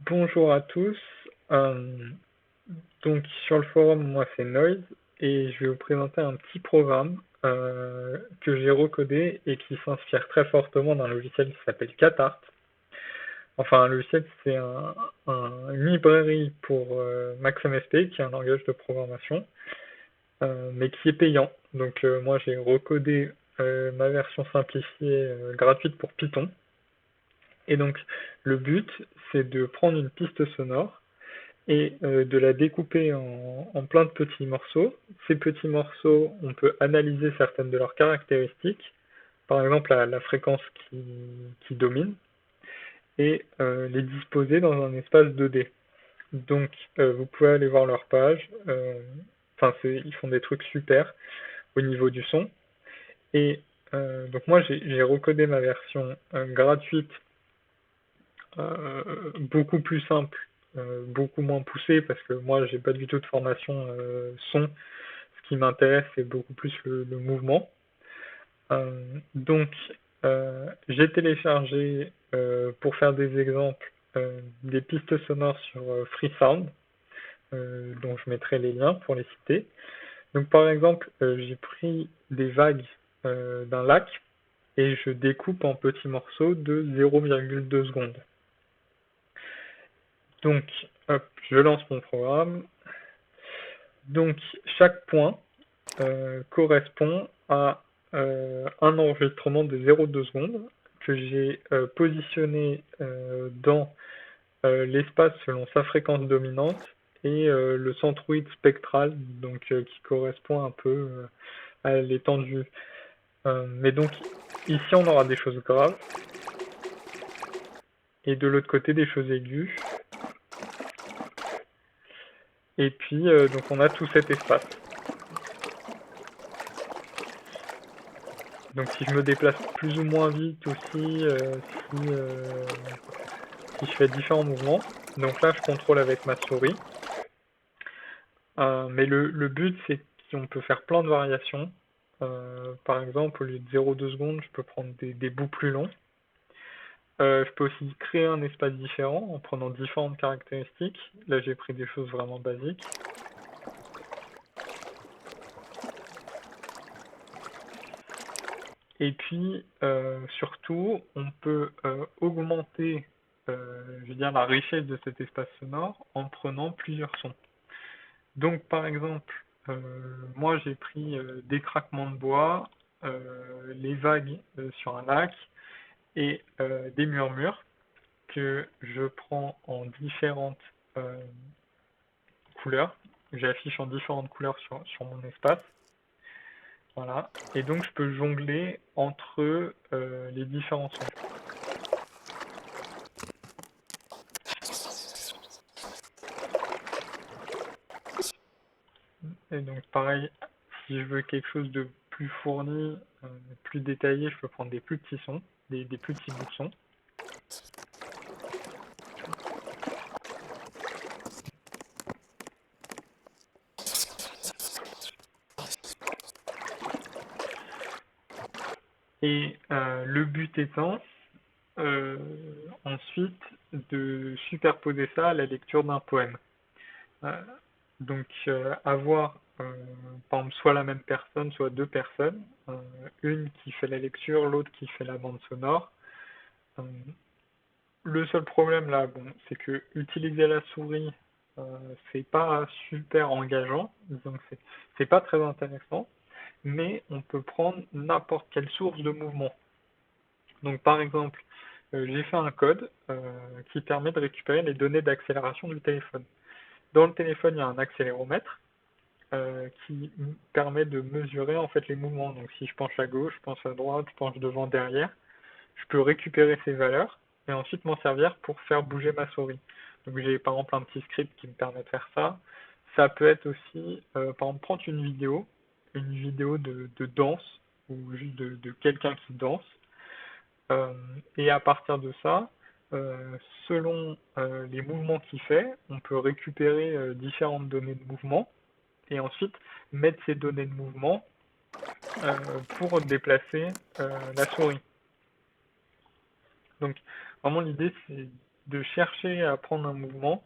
Bonjour à tous. Euh, donc sur le forum, moi c'est Noise et je vais vous présenter un petit programme que j'ai recodé et qui s'inspire très fortement d'un logiciel qui s'appelle Catart. Enfin, un logiciel, c'est une librairie pour MaxMSP, qui est un langage de programmation, mais qui est payant. Donc moi j'ai recodé ma version simplifiée gratuite pour Python. Et donc le but, c'est de prendre une piste sonore et de la découper en plein de petits morceaux. Ces petits morceaux, on peut analyser certaines de leurs caractéristiques, par exemple la fréquence qui domine, et les disposer dans un espace 2D. Donc vous pouvez aller voir leur page, ils font des trucs super au niveau du son. Et donc moi j'ai recodé ma version gratuite, beaucoup plus simple, beaucoup moins poussée, parce que moi j'ai pas du tout de formation son. Ce qui m'intéresse, c'est beaucoup plus le mouvement. Donc j'ai téléchargé, pour faire des exemples, des pistes sonores sur Freesound, dont je mettrai les liens pour les citer. Donc par exemple, j'ai pris des vagues d'un lac et je découpe en petits morceaux de 0,2 secondes. Donc, hop, je lance mon programme. Donc, chaque point correspond à un enregistrement de 0,2 secondes que j'ai positionné dans l'espace selon sa fréquence dominante et le centroïde spectral, donc qui correspond un peu à l'étendue. Mais donc, ici, on aura des choses graves et de l'autre côté, des choses aiguës. Et puis, donc, on a tout cet espace. Donc si je me déplace plus ou moins vite aussi, si je fais différents mouvements, donc là je contrôle avec ma souris. Mais le but c'est qu'on peut faire plein de variations. Par exemple, au lieu de 0,2 secondes, je peux prendre des bouts plus longs. Je peux aussi créer un espace différent en prenant différentes caractéristiques. Là j'ai pris des choses vraiment basiques. Et puis, surtout, on peut augmenter, je veux dire, la richesse de cet espace sonore en prenant plusieurs sons. Donc, par exemple, moi j'ai pris des craquements de bois, les vagues sur un lac et des murmures que je prends en différentes euh, couleurs. J'affiche en différentes couleurs sur mon espace. Voilà. Et donc je peux jongler entre les différents sons. Et donc pareil, si je veux quelque chose de plus fourni, plus détaillé, je peux prendre des plus petits sons, des plus petits bouts de son. Et le but étant euh, ensuite de superposer ça à la lecture d'un poème. Euh, donc avoir par exemple soit la même personne, soit deux personnes, une qui fait la lecture, l'autre qui fait la bande sonore. Euh, le seul problème là, bon, c'est que utiliser la souris, c'est pas super engageant, donc c'est pas très intéressant, mais on peut prendre n'importe quelle source de mouvement. Donc par exemple, j'ai fait un code qui permet de récupérer les données d'accélération du téléphone. Dans le téléphone, il y a un accéléromètre qui permet de mesurer en fait les mouvements. Donc si je penche à gauche, je penche à droite, je penche devant, derrière, je peux récupérer ces valeurs et ensuite m'en servir pour faire bouger ma souris. Donc j'ai par exemple un petit script qui me permet de faire ça. Ça peut être aussi, par exemple, prendre une vidéo de danse ou juste de quelqu'un qui danse. Et à partir de ça, selon les mouvements qu'il fait, on peut récupérer différentes données de mouvement et ensuite mettre ces données de mouvement pour déplacer la souris. Donc vraiment l'idée c'est de chercher à prendre un mouvement,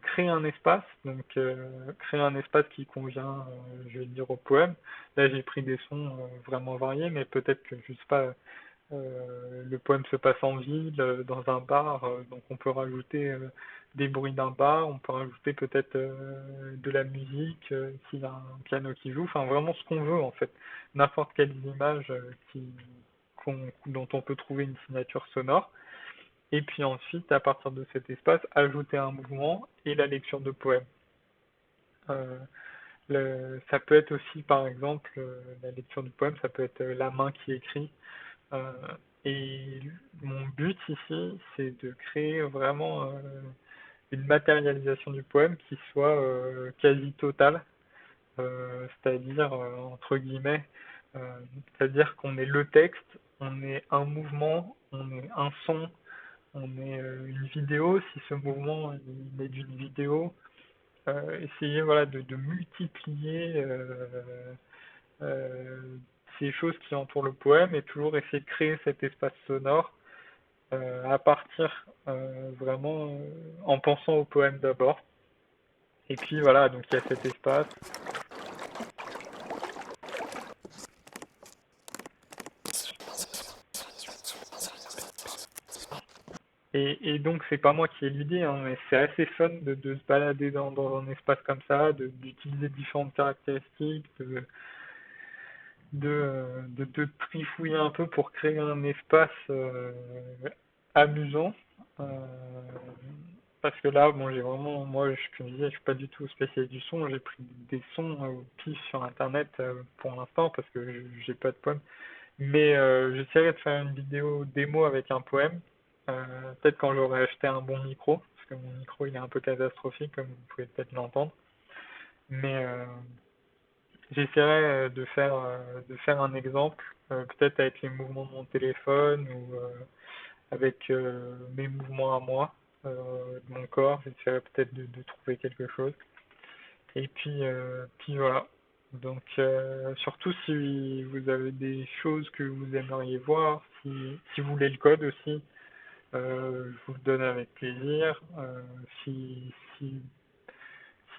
créer un espace, donc créer un espace qui convient, je vais dire, au poème. Là, j'ai pris des sons vraiment variés, mais peut-être que, je sais pas, le poème se passe en ville, dans un bar, donc on peut rajouter des bruits d'un bar, on peut rajouter peut-être de la musique, s'il y a un piano qui joue, enfin vraiment ce qu'on veut en fait. N'importe quelle image dont on peut trouver une signature sonore. Et puis ensuite, à partir de cet espace, ajouter un mouvement et la lecture de poèmes. Euh, Ça peut être aussi, par exemple, la lecture du poème, ça peut être la main qui écrit. Euh, et mon but ici, c'est de créer vraiment une matérialisation du poème qui soit quasi totale, c'est-à-dire, entre guillemets, euh, c'est-à-dire qu'on est le texte, on est un mouvement, on est un son, on est une vidéo, si ce mouvement il est d'une vidéo, essayer voilà, de multiplier euh, ces choses qui entourent le poème et toujours essayer de créer cet espace sonore à partir vraiment en pensant au poème d'abord. Et puis voilà, donc il y a cet espace. Et donc c'est pas moi qui ai l'idée, hein, mais c'est assez fun de se balader dans un espace comme ça, d'utiliser différentes caractéristiques, de trifouiller un peu pour créer un espace amusant. Euh, Parce que là, bon, j'ai vraiment, moi, comme je disais, je suis pas du tout spécialiste du son. J'ai pris des sons au pif sur Internet pour l'instant parce que j'ai pas de poème. Mais j'essaierai de faire une vidéo démo avec un poème. Peut-être quand j'aurai acheté un bon micro, parce que mon micro il est un peu catastrophique, comme vous pouvez peut-être l'entendre. Mais j'essaierai de faire un exemple, peut-être avec les mouvements de mon téléphone ou avec mes mouvements à moi, de mon corps. J'essaierai peut-être de trouver quelque chose. Et puis voilà. Donc surtout si vous avez des choses que vous aimeriez voir, si vous voulez le code aussi, je vous le donne avec plaisir. Si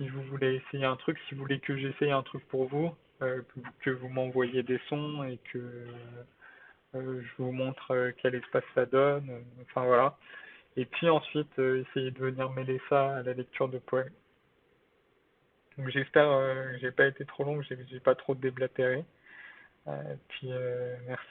vous voulez essayer un truc, si vous voulez que j'essaye un truc pour vous, que vous m'envoyez des sons et que je vous montre quel espace ça donne, enfin voilà. Et puis ensuite, essayer de venir mêler ça à la lecture de poèmes. Donc j'espère que j'ai pas été trop long, que j'ai pas trop déblatéré. Puis merci.